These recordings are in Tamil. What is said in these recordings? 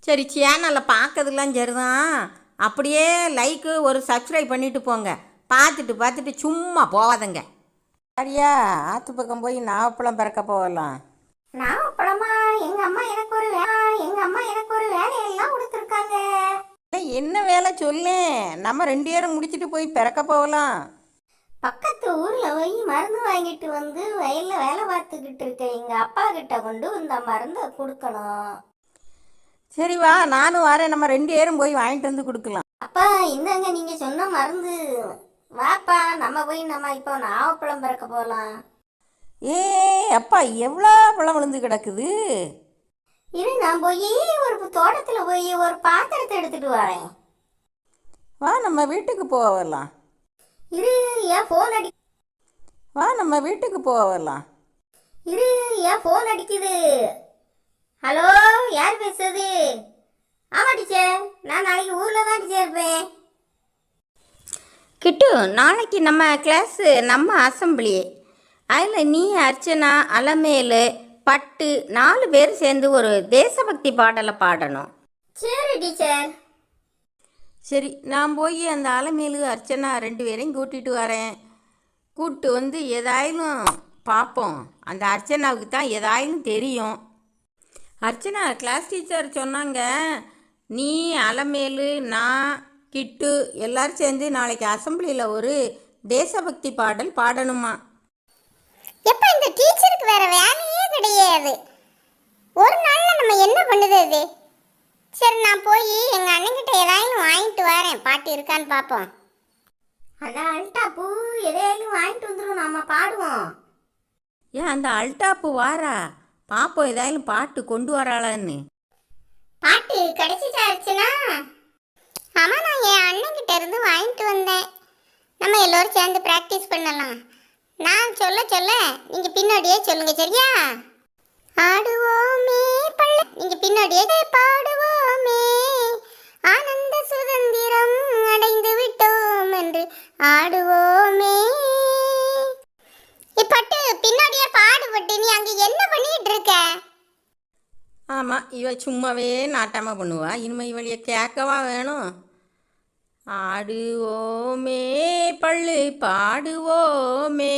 சரி, சேனலை பார்க்கறதுலாம் சரிதான். அப்படியே லைக்கு ஒரு சப்ஸ்கிரைப் பண்ணிட்டு போங்க. பார்த்துட்டு பார்த்துட்டு சும்மா போகாதங்க. சரியா? ஆற்று பக்கம் போய் நாவப்பழம் பிறக்க போகலாம். நாவப்பழமா? எங்க அம்மா எனக்கு ஒரு வேலையெல்லாம் கொடுத்துருக்காங்க. என்ன வேலை சொல்லு, நம்ம 2 பேரும் முடிச்சுட்டு போய் பிறக்க போகலாம். பக்கத்து ஊர்ல போய் மருந்து வாங்கிட்டு வந்து வயல்ல வேலை பார்த்துக்கிட்டு இருக்க எங்க அப்பா கிட்ட கொண்டு இந்த மருந்தை கொடுக்கணும். சரி வா, நானும் வரேன். நம்ம 2 பேரும் போய் வாங்கிட்டு வந்து கொடுக்கலாம். அப்பா இந்தாங்க நீங்க சொன்ன மருந்து. வாப்பா நம்ம இப்போ நாவப்பழம் பிறக்க போகலாம். ஏ அப்பா, எவ்வளோ பழம் விழுந்து கிடக்குது. இரு, நான் போய் ஒரு தோட்டத்துல போய் ஒரு பாத்திரத்தை எடுத்துட்டு வரேன். வா, நம்ம வீட்டுக்கு போகலாம். இரு, ஏன் போன் அடி வா, நம்ம வீட்டுக்கு போகலாம். இரு, ஏன் போன் அடிக்குது. ஹலோ, யார் பேசுறது? ஆமா டீச்சர், நான் நாளைக்கு ஊர்ல தான் டீச்சர் இருப்பேன். கிட்டு, நாளைக்கு நம்ம கிளாஸு, நம்ம அசம்பிளி. அதில் நீ, அர்ச்சனா, அலமேலு, பட்டு 4 பேர் சேர்ந்து ஒரு தேசபக்தி பாடலை பாடணும். சரி டீச்சர். சரி, நான் போய் அந்த அலமேலு, அர்ச்சனா 2 பேரையும் கூட்டிகிட்டு வரேன். கூப்பிட்டு வந்து ஏதாயிலும் பார்ப்போம். அந்த அர்ச்சனாவுக்கு தான் ஏதாயிலும் தெரியும். அர்ச்சனா, கிளாஸ் டீச்சர் சொன்னாங்க, நீ, அலமேலு, நான், கிட்டு எல்லோரும் சேர்ந்து நாளைக்கு அசம்பிளியில் ஒரு தேசபக்தி பாடல் பாடணுமா? எப்ப இந்த டீச்சருக்கு வேற வேலையே கிடையாது. ஒரு நாள்ல நம்ம என்ன பண்ணுது அது? சரி, நான் போய் எங்க அண்ணன்கிட்ட ஏதாவது வாங்கிட்டு வரேன். பாட்டு இருக்கான்னு பார்ப்போம். அதான் அல்டாப்பு எதையாவது வாங்கிட்டு வந்துடும், நாம பாடுவோம். ஏன் அந்த அல்டாப்பு வாரா? பார்ப்போம் ஏதாயிலும் பாட்டு கொண்டு வராளான்னு. பாட்டு கிடைச்சிச்சாச்சுன்னா? ஆமா, நான் என் அண்ணன்கிட்ட இருந்து வாங்கிட்டு வந்தேன். நம்ம எல்லோரும் சேர்ந்து ப்ராக்டிஸ் பண்ணலாம். நான் சொல்ல சொல்ல நீங்க பின்னாடியே சொல்லுங்க, சரியா? ஆடுவோமே பள்ள, நீங்க பின்னாடியே பாடுவோமே. ஆனந்த சுதந்திரம் அடைந்து விட்டோம் என்று ஆடுவோமே. இப்பட்டு பின்னாடியே பாடுபட்டு நீ அங்க என்ன பண்ணிட்டு இருக்க? ஆமாம், இவ சும்மாவே நாட்டாமல் பண்ணுவா. இனிமே இவளைய கேட்கவா வேணும்? ஆடுவோமே பள்ளு பாடுவோமே.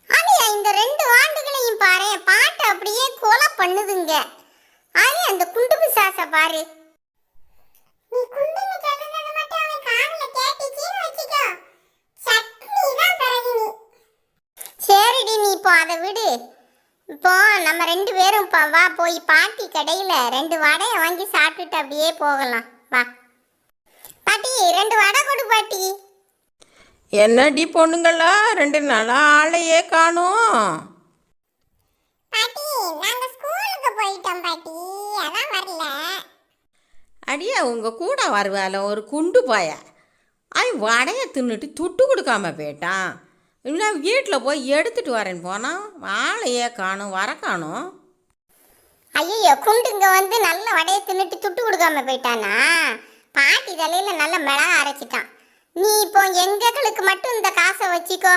ஆலியா, இந்த 2 ஆண்டுகளையும் பாரு, பாட்டு அப்படியே கொலை பண்ணுதுங்க. ஆலியா, அந்த குண்டு பிசாச பாரு. நீ குண்டு மிட்டாதது மட்டும் அவன் காதுல கேட்டிச்சின்னு வெச்சுக்கோ, சட்னி தான் பிறகு நீ. சரிடி, நீ இப்போ அதை விடு. இப்போ நம்ம 2 பேரும் வா, போய் பாட்டி கடையில் 2 வடையை வாங்கி சாப்பிட்டுட்டு அப்படியே போகலாம். வா பாட்டி, 2 வடை கொடு பாட்டி. என்னடி பொண்ணுங்களா, 2 நாளா ஆளையே காணோம். பாட்டி, நாங்க ஸ்கூலுக்கு போயிட்டோம் பாட்டி, அதான் வரல. அடியா, உங்கள் கூட வருவால ஒரு குண்டு பாய. வடையை தின்னுட்டு துட்டு கொடுக்காம போயிட்டான். இன்னும் வீட்டில் போய் எடுத்துட்டு வரேன்னு போனால் ஆளையே காணும், வர காணும். ஐயோ, குண்டுங்க வந்து நல்ல வடையை தின்னுட்டு துட்டு கொடுக்காம போயிட்டானா? பாட்டி தலையில நல்ல மிளகா அரைச்சிட்டான். நீ இப்போ எங்களுக்கு மட்டும் இந்த காசை வச்சுக்கோ.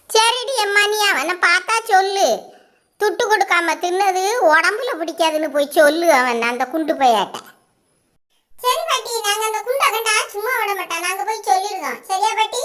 சரிடி அம்மா, நீ அவனை பார்த்தா சொல்லு, துட்டு கொடுக்காம தின்னது உடம்புல பிடிக்காதுன்னு போய் சொல்லு அவன் அந்த குண்டு பையாட்ட. சரி பாட்டி, நாங்க அந்த குண்டை கண்டா சும்மா விட மாட்டோம், நாங்க போய் சொல்லிடுறோம். சரியா பாட்டி?